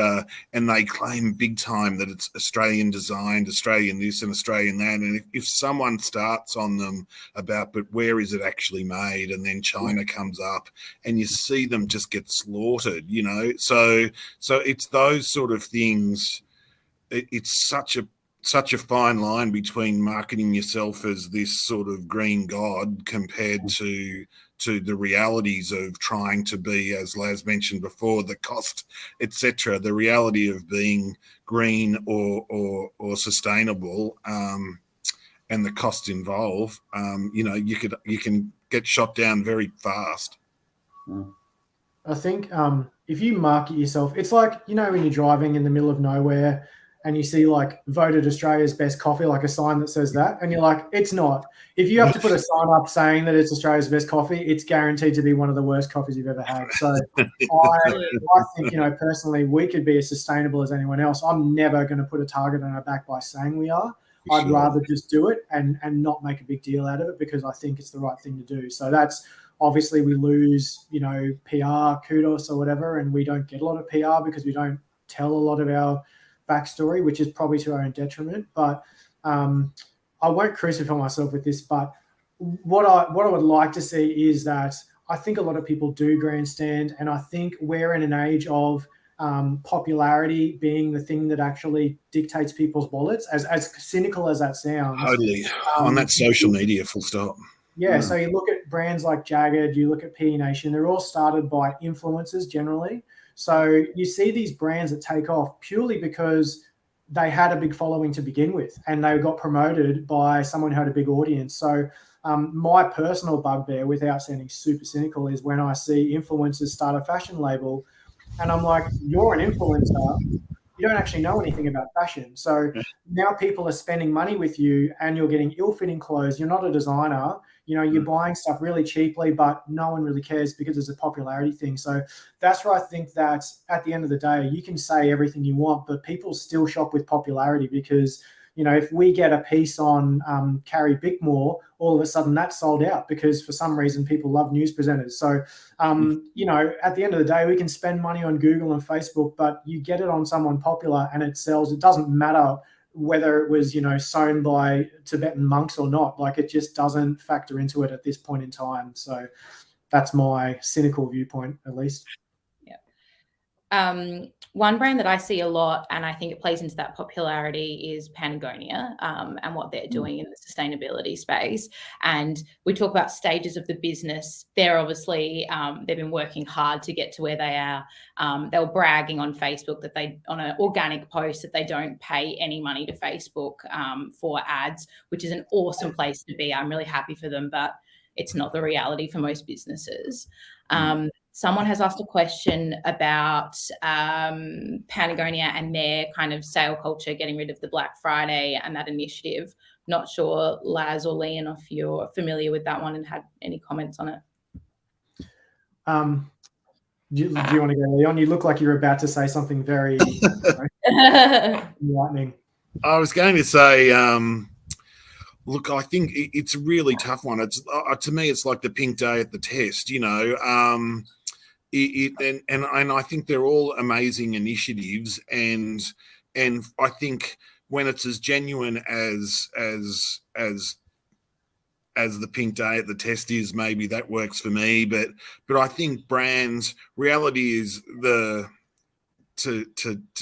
D: they claim big time that it's Australian designed, Australian this and Australian that. And if someone starts on them about, but where is it actually made? And then China comes up and you see them just get slaughtered, So it's those sort of things. It's such a fine line between marketing yourself as this sort of green god compared to the realities of trying to be, as Laz mentioned before, the cost, etc., the reality of being green or sustainable, and the costs involved. You can get shot down very fast.
C: I think if you market yourself, it's like, when you're driving in the middle of nowhere and you see like voted Australia's best coffee, like a sign that says that, and you're like, it's not. If you have to put a sign up saying that it's Australia's best coffee, it's guaranteed to be one of the worst coffees you've ever had. So I think, personally, we could be as sustainable as anyone else. I'm never going to put a target on our back by saying we are. I'd rather just do it and not make a big deal out of it, because I think it's the right thing to do. So that's obviously, we lose, PR, kudos or whatever, and we don't get a lot of PR because we don't tell a lot of our backstory, which is probably to our own detriment. But I won't crucify myself with this, but what I would like to see is that I think a lot of people do grandstand, and I think we're in an age of popularity being the thing that actually dictates people's wallets, as cynical as that sounds.
D: Totally. On that social media, full stop.
C: Yeah, so you look at brands like Jagged, you look at PE Nation, they're all started by influencers generally. So you see these brands that take off purely because they had a big following to begin with, and they got promoted by someone who had a big audience. So my personal bugbear, without sounding super cynical, is when I see influencers start a fashion label, and I'm like, you're an influencer, you don't actually know anything about fashion. So now people are spending money with you and you're getting ill-fitting clothes. You're not a designer. You're buying stuff really cheaply, but no one really cares because it's a popularity thing. So that's where I think that at the end of the day, you can say everything you want, but people still shop with popularity because, if we get a piece on Carrie Bickmore, all of a sudden that's sold out because for some reason people love news presenters. So, at the end of the day, we can spend money on Google and Facebook, but you get it on someone popular and it sells. It doesn't matter whether it was, sewn by Tibetan monks or not. Like, it just doesn't factor into it at this point in time. So that's my cynical viewpoint, at least.
A: Yeah. One brand that I see a lot, and I think it plays into that popularity, is Patagonia, and what they're doing in the sustainability space. And we talk about stages of the business. They're obviously, they've been working hard to get to where they are. They were bragging on Facebook that on an organic post, that they don't pay any money to Facebook for ads, which is an awesome place to be. I'm really happy for them, but it's not the reality for most businesses. someone has asked a question about Patagonia and their kind of sale culture, getting rid of the Black Friday and that initiative. Not sure, Laz or Leon, if you're familiar with that one and had any comments on it.
C: Do you want to go, Leon? You look like you're about to say something very enlightening.
D: I was going to say, look, I think it's a really tough one. It's to me, it's like the pink day at the test, and I think they're all amazing initiatives, and I think when it's as genuine as the pink day at the test is, maybe that works for me. But I think brands, reality is to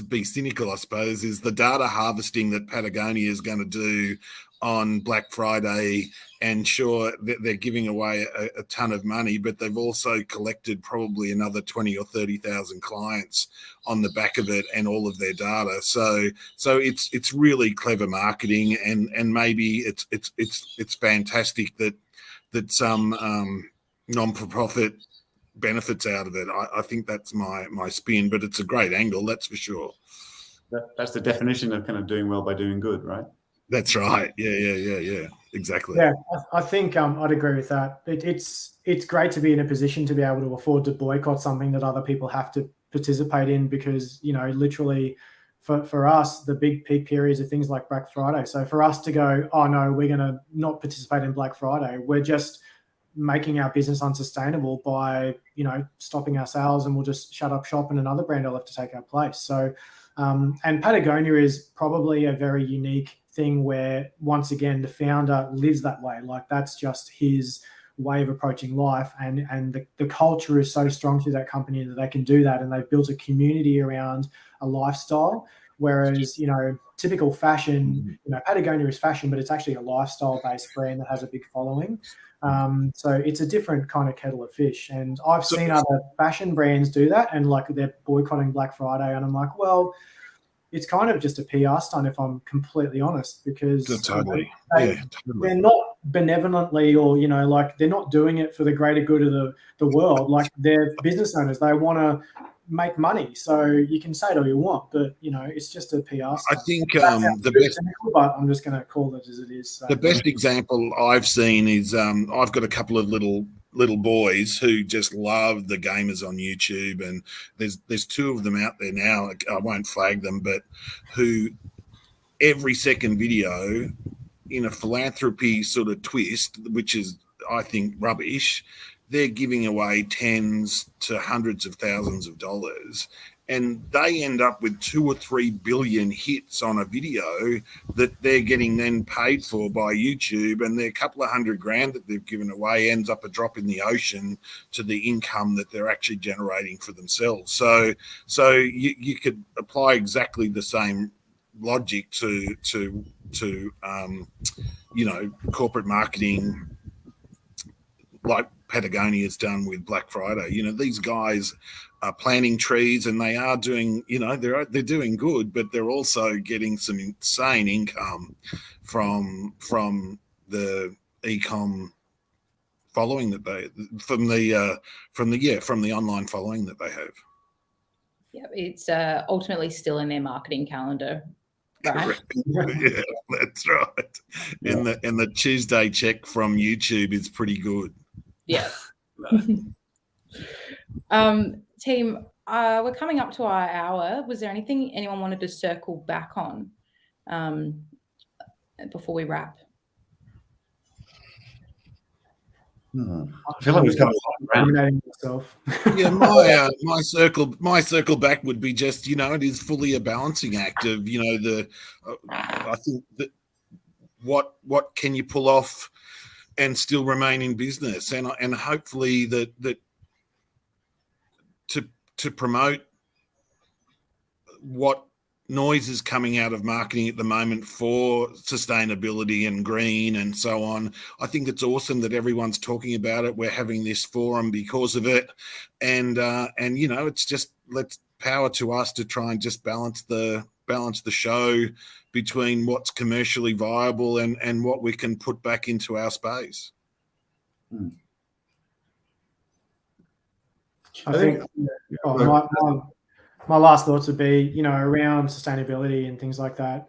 D: be cynical, I suppose, is the data harvesting that Patagonia is going to do on Black Friday. And sure, they're giving away a ton of money, but they've also collected probably another 20 or 30,000 clients on the back of it and all of their data. So it's really clever marketing, and maybe it's fantastic that some non-for-profit benefits out of it. I think that's my spin, but it's a great angle, that's for sure.
B: That's the definition of kind of doing well by doing good, right?
D: That's right. Yeah. Exactly.
C: Yeah, I think I'd agree with that. It's great to be in a position to be able to afford to boycott something that other people have to participate in, because, literally for us, the big peak periods are things like Black Friday. So for us to go, oh no, we're going to not participate in Black Friday, we're just making our business unsustainable by, stopping our sales, and we'll just shut up shop and another brand will have to take our place. So, and Patagonia is probably a very unique thing where, once again, the founder lives that way. Like, that's just his way of approaching life, and the culture is so strong through that company that they can do that, and they've built a community around a lifestyle. Whereas, typical fashion, Patagonia is fashion, but it's actually a lifestyle-based brand that has a big following. So it's a different kind of kettle of fish. And I've seen other fashion brands do that, and like they're boycotting Black Friday, and I'm like, well, it's kind of just a PR stunt, if I'm completely honest, because they're not benevolently, or they're not doing it for the greater good of the world. Like, they're business owners, they want to make money. So you can say it all you want, but it's just a PR stunt.
D: I think the best,
C: but I'm just going to call it as it is. So.
D: The best example I've seen is I've got a couple of little boys who just love the gamers on YouTube, and there's two of them out there now. I won't flag them, but who every second video, in a philanthropy sort of twist, which is, I think, rubbish, they're giving away tens to hundreds of thousands of dollars, and they end up with 2 or 3 billion hits on a video that they're getting then paid for by YouTube, and their couple of $100,000 that they've given away ends up a drop in the ocean to the income that they're actually generating for themselves. So you could apply exactly the same logic to corporate marketing, like Patagonia's done with Black Friday. These guys are planting trees, and they are doing, they're doing good, but they're also getting some insane income from the ecom following that they from the online following that they have.
A: Yeah, it's ultimately still in their marketing calendar. Right.
D: Yeah, that's right. Yeah. And the Tuesday check from YouTube is pretty good.
A: Yeah. Team, we're coming up to our hour. Was there anything anyone wanted to circle back on before we wrap?
B: I feel like we've come around
C: myself.
D: Yeah, my circle back would be just, it is fully a balancing act of, I think that what can you pull off and still remain in business, and hopefully that to promote what noise is coming out of marketing at the moment for sustainability and green and so on. I think it's awesome that everyone's talking about it. We're having this forum because of it, and it's just, let's power to us to try and just balance the show between what's commercially viable and what we can put back into our space.
C: I think my last thoughts would be, around sustainability and things like that.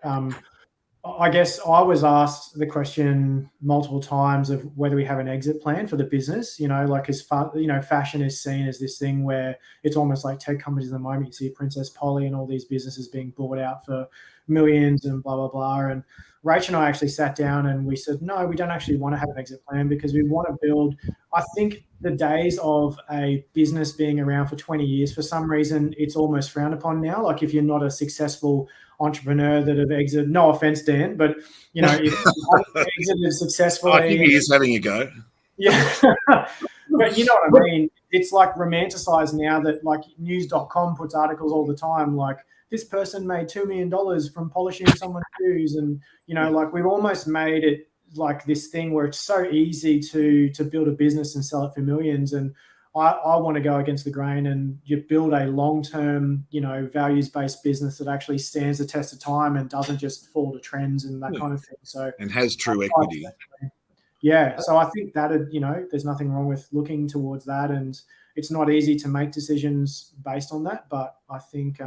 C: I guess I was asked the question multiple times of whether we have an exit plan for the business. Fashion is seen as this thing where it's almost like tech companies at the moment. You see Princess Polly and all these businesses being bought out for millions and blah, blah, blah. And Rach and I actually sat down and we said, no, we don't actually want to have an exit plan because we want to build. I think the days of a business being around for 20 years, for some reason, it's almost frowned upon now. Like if you're not a successful entrepreneur that have exited, no offense, Dan, but if you exited successfully.
D: I think he is having a go.
C: Yeah. But you know what I mean? It's like romanticized now that like news.com puts articles all the time like this person made $2 million from polishing someone's shoes. And, like we've almost made it like this thing where it's so easy to build a business and sell it for millions. And I want to go against the grain and you build a long-term, values-based business that actually stands the test of time and doesn't just fall to trends and that kind of thing. So
D: and has true equity.
C: Yeah. So I think that, there's nothing wrong with looking towards that. And it's not easy to make decisions based on that. But I think,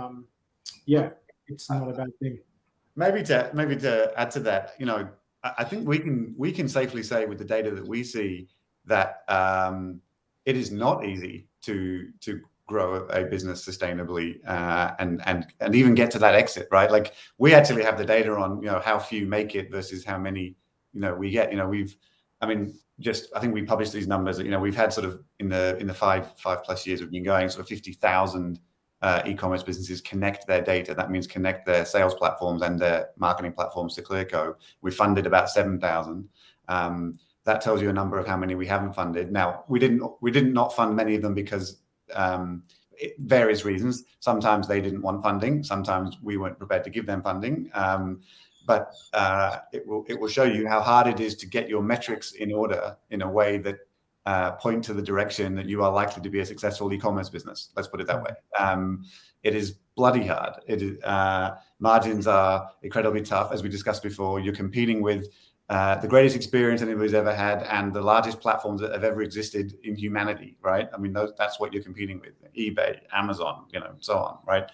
C: it's not a bad thing.
B: Maybe to add to that, I think we can safely say with the data that we see that it is not easy to grow a business sustainably and even get to that exit, right? Like we actually have the data on how few make it versus how many we get. I think we published these numbers. We've had sort of in the five plus years we've been going, sort of 50,000 e-commerce businesses connect their data. That means connect their sales platforms and their marketing platforms to Clearco. We funded about 7,000. That tells you a number of how many we haven't funded. Now, we didn't not fund many of them because various reasons. Sometimes they didn't want funding. Sometimes we weren't prepared to give them funding. But it will show you how hard it is to get your metrics in order in a way that point to the direction that you are likely to be a successful e-commerce business. Let's put it that way. It is bloody hard. Margins are incredibly tough. As we discussed before, you're competing with the greatest experience anybody's ever had and the largest platforms that have ever existed in humanity, right? That's what you're competing with. eBay, Amazon, so on, right?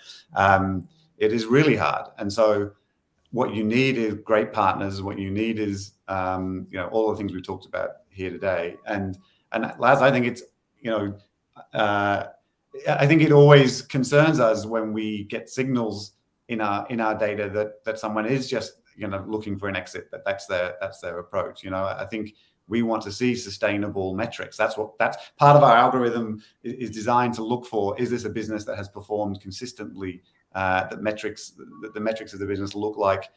B: It is really hard. And so what you need is great partners. What you need is, all the things we talked about here today. And Laz, I think it's, I think it always concerns us when we get signals in our data that someone is just, looking for an exit. That's their approach. I think we want to see sustainable metrics. That's part of our algorithm is designed to look for. Is this a business that has performed consistently? The metrics of the business look like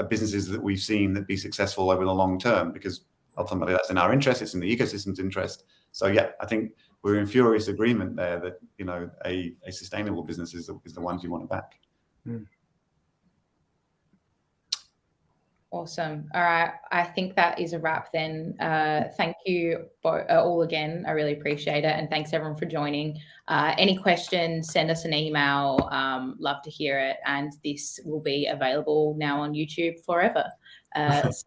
B: businesses that we've seen that be successful over the long term, because ultimately that's in our interest. It's in the ecosystem's interest. So yeah, I think we're in furious agreement there that a sustainable business is the ones you want to back.
C: Mm.
A: Awesome. All right. I think that is a wrap then. Thank you all again. I really appreciate it. And thanks everyone for joining. Any questions, send us an email. Love to hear it. And this will be available now on YouTube forever. So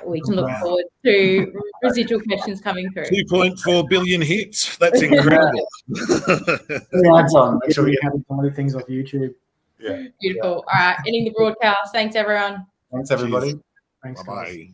A: we can look forward to residual questions coming through.
D: 2.4 billion hits. That's incredible.
C: Make sure we have all things off YouTube.
B: Yeah.
A: Beautiful. All right. Ending the broadcast. Thanks, everyone.
B: Thanks, everybody.
C: Thanks,
D: Bye-bye.